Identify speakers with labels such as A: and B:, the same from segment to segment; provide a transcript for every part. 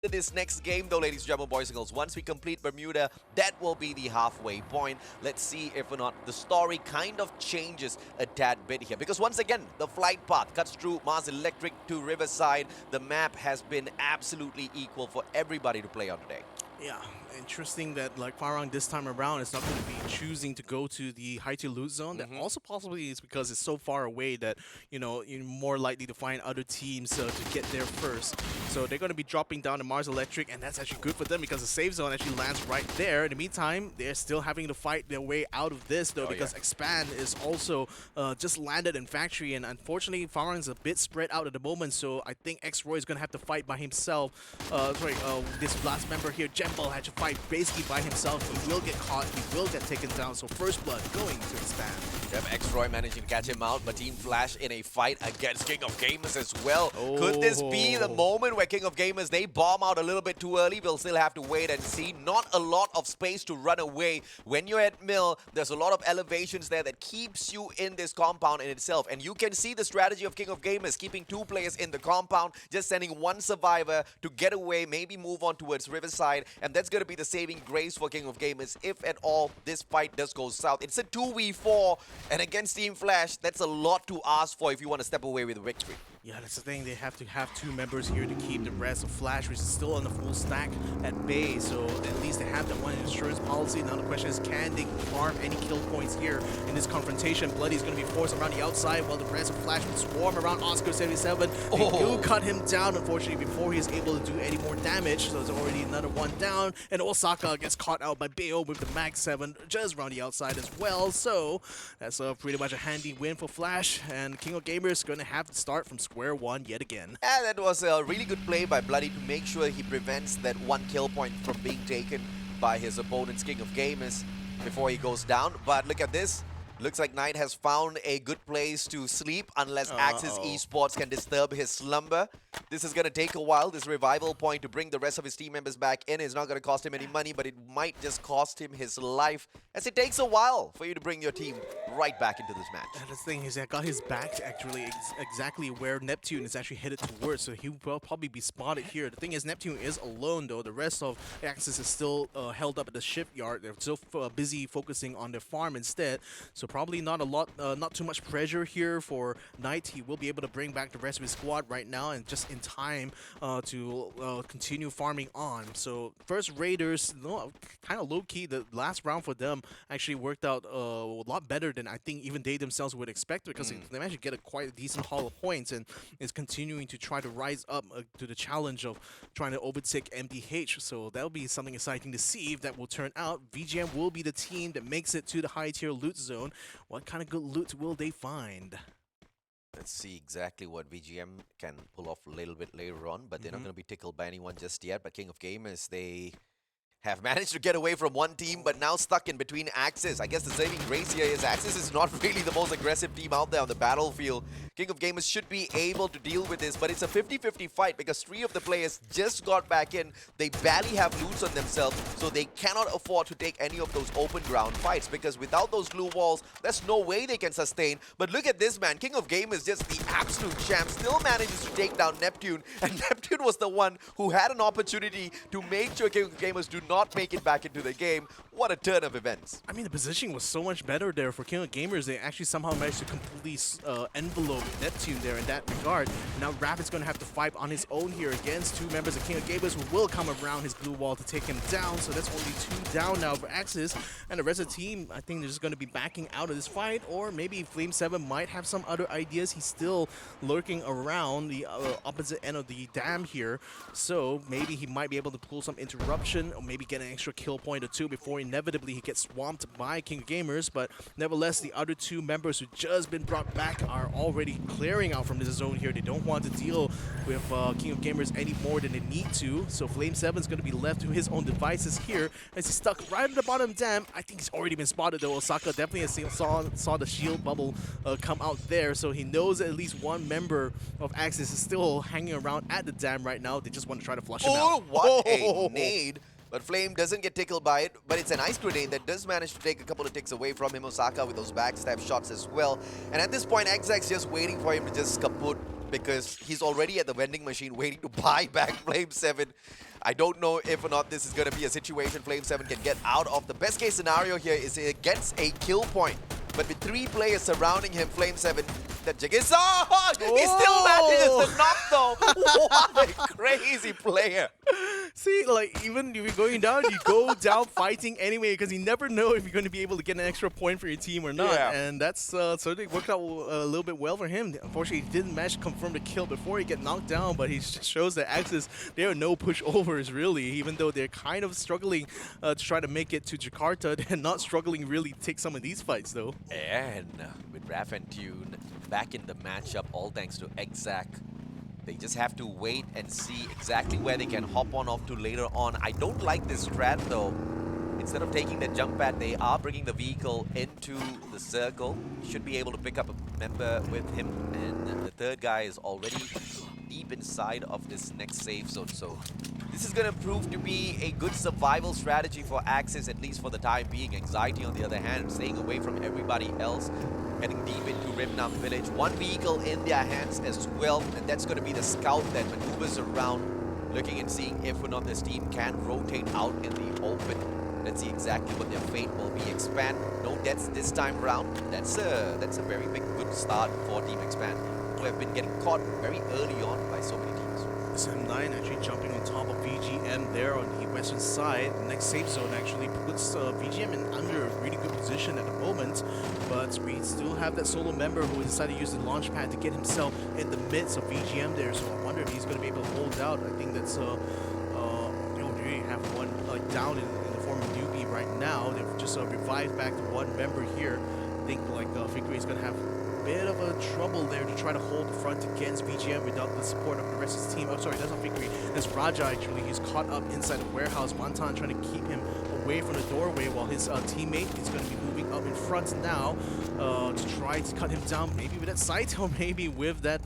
A: This next game, though, ladies and gentlemen, boys and girls, once we complete Bermuda, that will be the halfway point. Let's see if or not the story kind of changes a tad bit here. Because once again, the flight path cuts through Mars Electric to Riverside. The map has been absolutely equal for everybody to play on today.
B: Yeah, interesting that like Farang this time around is not going to be choosing to go to the high tier loot zone. That also possibly is because it's so far away that you're more likely to find other teams to get there first. So they're going to be dropping down to Mars Electric, and that's actually good for them because the safe zone actually lands right there. In the meantime, they're still having to fight their way out of this though because Expand is also just landed in Factory, and unfortunately Farang's a bit spread out at the moment. So I think X-Roy is going to have to fight by himself. This last member here, Jembo, had to fight basically by himself. He will get caught, he will get taken down, so first blood going to Expand.
A: Yep, X-Roy managing to catch him out, but Team Flash in a fight against King of Gamers as well. Could this be the moment where King of Gamers, they bomb out a little bit too early? We'll still have to wait and see. Not a lot of space to run away. When you're at Mill, there's a lot of elevations there that keeps you in this compound in itself. And you can see the strategy of King of Gamers, keeping 2 players in the compound, just sending 1 survivor to get away, maybe move on towards Riverside. And that's going to be the saving grace for King of Gamers if at all this fight does go south. It's a 2v4, and against Team Flash, that's a lot to ask for if you want to step away with a victory.
B: Yeah, that's the thing. They have to have 2 members here to keep the rest of Flash, which is still on the full stack at bay. So at least they have that one insurance policy. Now the question is, can they farm any kill points here in this confrontation? Bloody's going to be forced around the outside while the rest of Flash will swarm around Oscar77. They do cut him down, unfortunately, before he's able to do any more damage. So there's already another one down. And Osaka gets caught out by Bayo with the Mag 7 just around the outside as well. So that's pretty much a handy win for Flash. And King of Gamers is going to have to start from square one yet again.
A: And that was a really good play by Bloody to make sure he prevents that 1 kill point from being taken by his opponent's King of Gamers before he goes down. But look at this. Looks like Knight has found a good place to sleep unless Axis Esports can disturb his slumber. This is going to take a while. This revival point to bring the rest of his team members back in is not going to cost him any money, but it might just cost him his life, as it takes a while for you to bring your team right back into this match.
B: And the thing is, I got his back actually exactly where Neptune is actually headed towards, so he will probably be spotted here. The thing is, Neptune is alone though. The rest of Axis is still held up at the shipyard. They're still busy focusing on their farm instead. So probably not too much pressure here for Knight. He will be able to bring back the rest of his squad right now and just in time to continue farming on. So first Raiders, kind of low-key. The last round for them actually worked out a lot better than I think even they themselves would expect, because they managed to get a quite decent haul of points and is continuing to try to rise up to the challenge of trying to overtake MDH. So that'll be something exciting to see if that will turn out. VGM will be the team that makes it to the high tier loot zone. What kind of good loot will they find?
A: Let's see exactly what VGM can pull off a little bit later on, but they're not going to be tickled by anyone just yet. But King of Gamers, they have managed to get away from one team, but now stuck in between Axis. I guess the saving grace here is Axis is not really the most aggressive team out there on the battlefield. King of Gamers should be able to deal with this, but it's a 50-50 fight because 3 of the players just got back in. They barely have loots on themselves, so they cannot afford to take any of those open ground fights, because without those glue walls, there's no way they can sustain. But look at this, man. King of Gamers, just the absolute champ, still manages to take down Neptune, and Neptune was the one who had an opportunity to make sure King of Gamers do not make it back into the game. What a turn of events.
B: I mean, the positioning was so much better there for King of Gamers. They actually somehow managed to completely envelope Neptune there in that regard. Now Rapid's going to have to fight on his own here against 2 members of King of Gamers who will come around his blue wall to take him down. So that's only 2 down now for Axis. And the rest of the team, I think they're just going to be backing out of this fight. Or maybe Flame7 might have some other ideas. He's still lurking around the opposite end of the dam here. So maybe he might be able to pull some interruption, or maybe get an extra kill point or 2 before inevitably he gets swamped by King of Gamers. But nevertheless, the other 2 members who just been brought back are already clearing out from this zone here. They don't want to deal with King of Gamers any more than they need to. So Flame7 is going to be left to his own devices here as he's stuck right at the bottom dam. I think he's already been spotted though. Osaka definitely saw the shield bubble come out there, so he knows that at least 1 member of Axis is still hanging around at the dam right now. They just want to try to flush him out.
A: Oh, what a nade! But Flame doesn't get tickled by it, but it's an ice grenade that does manage to take a couple of ticks away from him. Osaka with those backstab shots as well. And at this point, XX just waiting for him to just kaput, because he's already at the vending machine waiting to buy back Flame 7. I don't know if or not this is going to be a situation Flame7 can get out of. The best case scenario here is he gets a kill point. But with 3 players surrounding him, Flame7, that Jigisa, he still manages to knock though. What a crazy player.
B: See, like, even if you're going down, you go down fighting anyway, because you never know if you're going to be able to get an extra point for your team or not.
A: Yeah.
B: And that's certainly worked out a little bit well for him. Unfortunately, he didn't manage to confirm the kill before he get knocked down, but he just shows that Axis, there are no pushovers, really. Even though they're kind of struggling to try to make it to Jakarta, they're not struggling really to take some of these fights, though.
A: And with Raf and Tune back in the matchup, all thanks to Exact. They just have to wait and see exactly where they can hop on off to later on. I don't like this strat though. Instead of taking the jump pad, they are bringing the vehicle into the circle. Should be able to pick up a member with him. And the third guy is already deep inside of this next safe zone. So this is going to prove to be a good survival strategy for Axis, at least for the time being. Anxiety, on the other hand, staying away from everybody else. Heading deep into Rimnam Village. One vehicle in their hands as well, and that's going to be the scout that maneuvers around, looking and seeing if or not this team can rotate out in the open. Let's see exactly what their fate will be. Expand, no deaths this time around. That's a very big good start for Team Expand, who have been getting caught very early on by so many teams.
B: Sem9 actually jumping on top of VGM there on the western side. The next safe zone actually puts VGM in under a really good position at the moment, but we still have that solo member who decided to use the launch pad to get himself in the midst of VGM there, so I wonder if he's going to be able to hold out. I think that's, they have one down in the form of newbie right now. They've just revived back to one member here. I think Victory is going to have bit of a trouble there to try to hold the front against VGM without the support of the rest of his team. Oh, sorry, that's not Victory. That's Raja, actually. He's caught up inside the warehouse. Wantan trying to keep him away from the doorway while his teammate is going to be moving up in front now to try to cut him down, maybe with that sight or maybe with that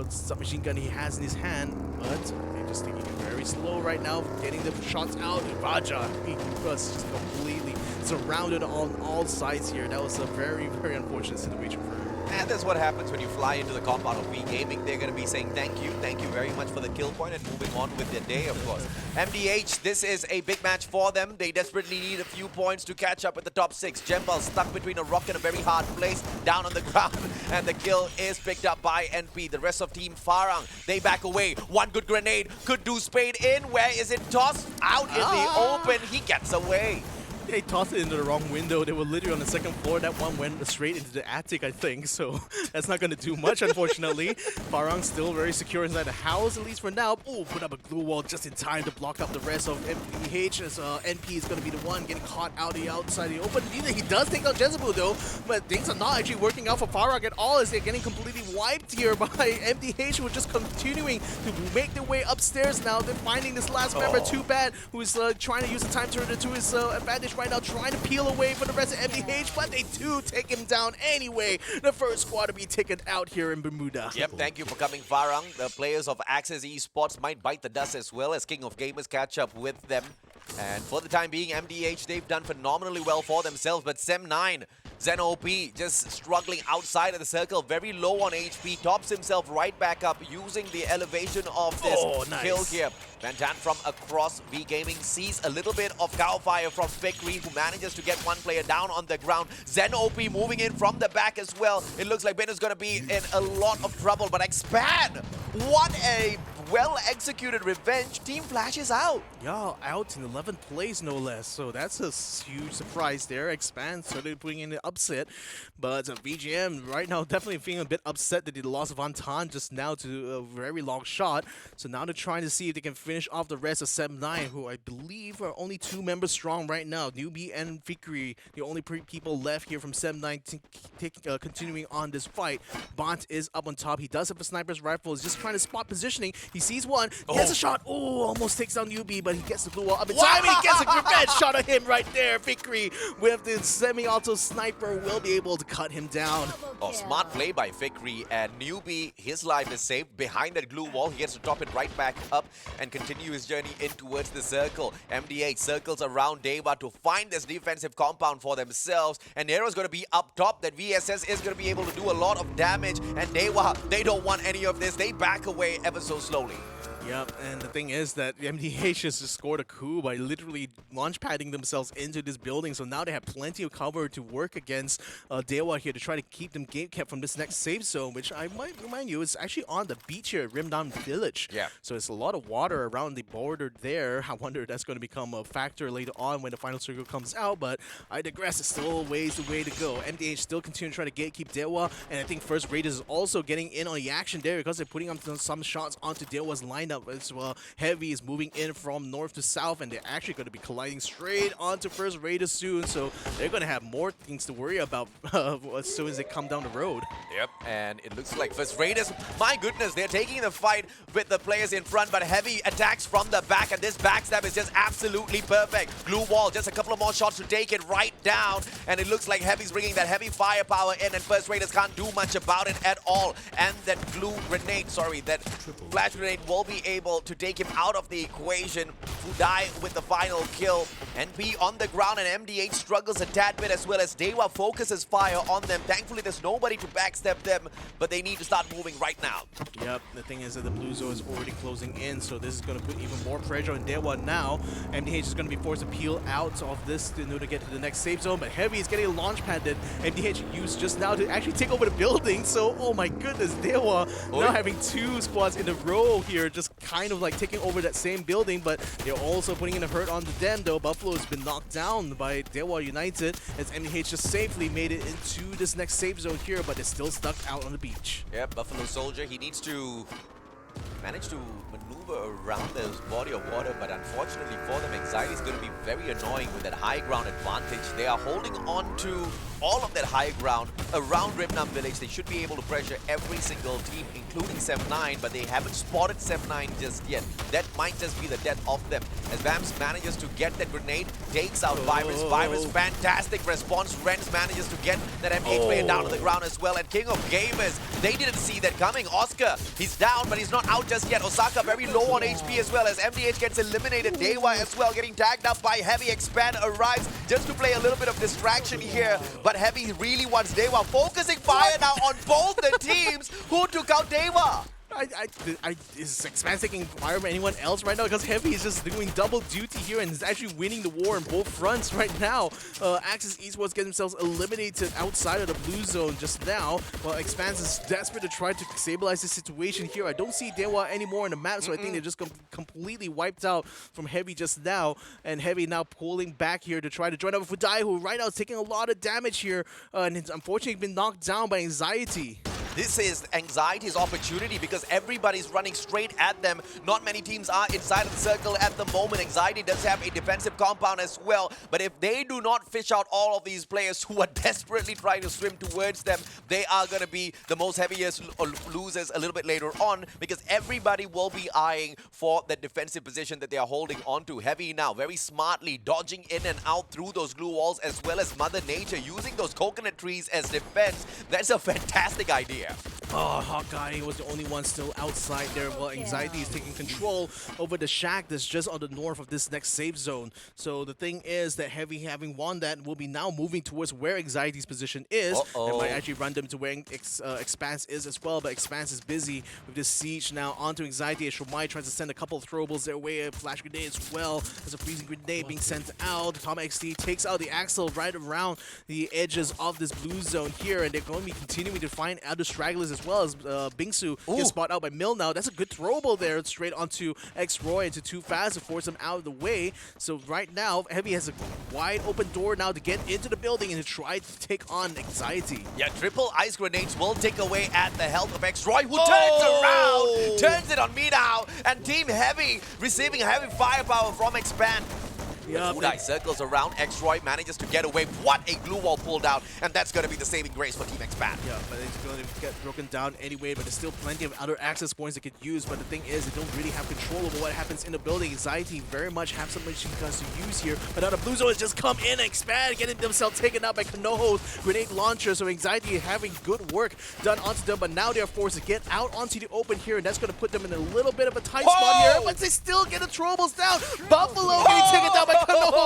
B: submachine gun he has in his hand. But they're just taking it very slow right now, getting the shots out. Raja, he was just completely surrounded on all sides here. That was a very, very unfortunate situation for him.
A: And that's what happens when you fly into the compound of Wii Gaming. They're going to be saying thank you very much for the kill point, and moving on with their day, of course. MDH, this is a big match for them. They desperately need a few points to catch up with the top 6. Jembal stuck between a rock and a very hard place, down on the ground, and the kill is picked up by NP. The rest of Team Farang, they back away. One good grenade could do Spade in. Where is it tossed? Out in the open. He gets away.
B: They tossed it into the wrong window. They were literally on the second floor. That one went straight into the attic, I think. So that's not going to do much, unfortunately. Farang still very secure inside the house, at least for now. Oh, put up a glue wall just in time to block up the rest of MPH, as NP is going to be the one getting caught out the outside of the open. He does take out Jezebel, though, but things are not actually working out for Farang at all, as they're getting completely wiped here by MDH, who are just continuing to make their way upstairs now. They're finding this last member, Too Bad, who's trying to use the time turner to his advantage right now, trying to peel away from the rest of MDH, but they do take him down anyway. The first squad to be taken out here in Bermuda.
A: Yep, thank you for coming, Farang. The players of Axis Esports might bite the dust as well as King of Gamers catch up with them. And for the time being, MDH, they've done phenomenally well for themselves, but Sem9, Zen-OP just struggling outside of the circle, very low on HP, tops himself right back up using the elevation of this kill here. Vantan from across V Gaming sees a little bit of cow fire from Fikri, who manages to get one player down on the ground. Zen-OP moving in from the back as well. It looks like Ben is going to be in a lot of trouble, but Expand, what a well-executed revenge. Team flashes out.
B: Yeah, out in 11th place, no less. So that's a huge surprise there. Expand started putting in the upset, but VGM right now definitely feeling a bit upset that they lost Vantan just now to a very long shot. So now they're trying to see if they can finish off the rest of Sem9, who I believe are only 2 members strong right now. Newbie and Fikri, the only people left here from Sem9 continuing on this fight. Bont is up on top. He does have a sniper's rifle. He's just trying to spot positioning. He sees one, gets a shot. Oh, almost takes down Newbie, but he gets the blue wall up in time, and he gets a revenge shot at him right there. Fikri with the semi-auto sniper will be able to cut him down.
A: Oh, smart play by Fikri, and Newbie, his life is saved behind that glue wall. He gets to top it right back up and continue his journey in towards the circle. MDH circles around Deva to find this defensive compound for themselves, and Nero's going to be up top. That VSS is going to be able to do a lot of damage, and Deva, they don't want any of this. They back away ever so slowly.
B: Yep, and the thing is that MDH just scored a coup by literally launch padding themselves into this building, so now they have plenty of cover to work against Dewa here to try to keep them game kept from this next safe zone, which I might remind you is actually on the beach here at Rimdown Village.
A: Yeah.
B: So it's a lot of water around the border there. I wonder if that's going to become a factor later on when the final circle comes out, but I digress. It's still a ways the way to go. MDH still continue to try to gatekeep Dewa, and I think First Raiders is also getting in on the action there because they're putting up some shots onto Dewa's lineup as well. Heavy is moving in from north to south, and they're actually going to be colliding straight onto First Raiders soon, so they're going to have more things to worry about as soon as they come down the road.
A: Yep, and it looks like First Raiders, my goodness, they're taking the fight with the players in front, but Heavy attacks from the back, and this backstab is just absolutely perfect. Glue wall, just a couple of more shots to take it right down, and it looks like Heavy's bringing that heavy firepower in, and First Raiders can't do much about it at all. And that glue grenade, sorry, that flash grenade will be able to take him out of the equation. Fudai with the final kill. NP on the ground, and MD8 struggles a tad bit as well as Dewa focuses fire on them. Thankfully, there's nobody to backstep them, but they need to start moving right now.
B: Yep, the thing is that the blue zone is already closing in, so this is going to put even more pressure on Dewa now. MDH is going to be forced to peel out of this in order to get to the next safe zone, but Heavy is getting a launch pad that MDH used just now to actually take over the building, so oh my goodness, Dewa now having two squads in a row here, just kind of like taking over that same building, but they're also putting in a hurt onto them though. Buffalo has been knocked down by Dewa United as MDH just safely made it into this next safe zone here, but they're still stuck out on the beach.
A: Yeah, Buffalo Soldier, he needs to manage to maneuver around this body of water, but unfortunately for them, Anxiety is going to be very annoying with that high ground advantage. They are holding on to all of that high ground around Rimnam Village. They should be able to pressure every single team, including Sem9, but they haven't spotted Sem9 just yet. That might just be the death of them. As Vamps manages to get that grenade, takes out Virus. Virus, fantastic response. Renz manages to get that M8 player down to the ground as well. And King of Gamers, they didn't see that coming. Oscar, he's down, but he's not out just yet. Osaka very low on HP as well as MDH gets eliminated. Dewa as well getting tagged up by Heavy. Expand arrives just to play a little bit of distraction here, but Heavy really wants Dewa. Focusing fire now on both the teams. Who took out Dewa?
B: Is Expanse taking fire from anyone else right now? Because Heavy is just doing double duty here and is actually winning the war on both fronts right now. Axis Esports get themselves eliminated outside of the blue zone just now, while Expanse is desperate to try to stabilize the situation here. I don't see Dewa anymore on the map, so I think they're just completely wiped out from Heavy just now. And Heavy now pulling back here to try to join up with Fudai, who right now is taking a lot of damage here, and it's unfortunately been knocked down by Anxiety.
A: This is Anxiety's opportunity because everybody's running straight at them. Not many teams are inside of the circle at the moment. Anxiety does have a defensive compound as well, but if they do not fish out all of these players who are desperately trying to swim towards them, they are going to be the most heaviest losers a little bit later on because everybody will be eyeing for that defensive position that they are holding onto. Heavy now very smartly dodging in and out through those glue walls as well as Mother Nature using those coconut trees as defense. That's a fantastic idea.
B: Oh, Hawkeye was the only one still outside there, while Anxiety is taking control over the shack that's just on the north of this next safe zone. So the thing is that Heavy, having won that, will be now moving towards where Anxiety's position is. It might actually run them to where Expanse is as well, but Expanse is busy with this siege now onto Anxiety as Shomai tries to send a couple of throwables their way, a flash grenade as well. There's a freezing grenade being sent out. Tom XT takes out the Axle right around the edges of this blue zone here, and they're going to be continuing to find other stragglers as well as Bingsu gets spot out by Mill now. That's a good throwable there straight onto X-Roy into Too Fast to force him out of the way. So right now, Heavy has a wide open door now to get into the building and to try to take on Anxiety.
A: Yeah, triple ice grenades will take away at the health of X-Roy, who turns around, turns it on me now, and Team Heavy receiving heavy firepower from Expand.
B: Yeah,
A: Fudai circles around, X-Roy manages to get away. What a glue wall pulled out, and that's going to be the saving grace for Team Expand.
B: Yeah, but it's going to get broken down anyway, but there's still plenty of other access points they could use, but the thing is, they don't really have control over what happens in the building. Anxiety very much have some machine guns to use here, but now the Blue Zone has just come in and Expand, getting themselves taken out by Konoho's grenade launcher, so Anxiety having good work done onto them, but now they're forced to get out onto the open here, and that's going to put them in a little bit of a tight spot here, but they still get the throwables down. Buffalo getting taken down by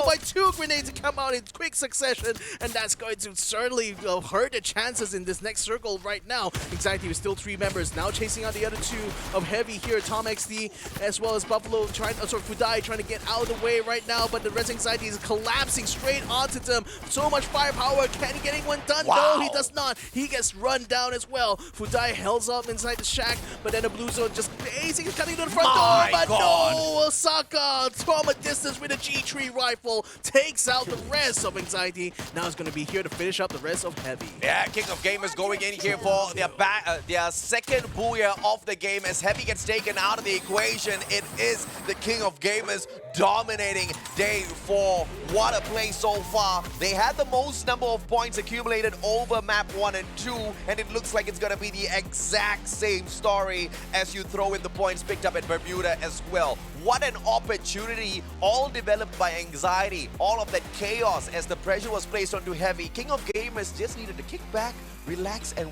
B: by 2 grenades to come out in quick succession, and that's going to certainly hurt the chances in this next circle right now. Anxiety with still 3 members, now chasing out the other 2 of Heavy here, Tom XD, as well as Buffalo Fudai trying to get out of the way right now, but the Res Anxiety is collapsing straight onto them. So much firepower, can he get anyone done?
A: Wow.
B: No, he does not. He gets run down as well. Fudai hells up inside the shack, but then the Blue Zone just basically coming to the front door, but no! Osaka from a distance with a G3 rifle takes out the rest of Anxiety. Now it's going to be here to finish up the rest of Heavy.
A: Yeah, King of Gamers going in here for their second booyah of the game as Heavy gets taken out of the equation. It is the King of Gamers dominating day 4. What a play so far. They had the most number of points accumulated over map 1 and 2, and it looks like it's going to be the exact same story as you throw in the points picked up at Bermuda as well. What an opportunity, all developed by Anxiety, all of that chaos as the pressure was placed onto Heavy. King of Gamers just needed to kick back, relax, and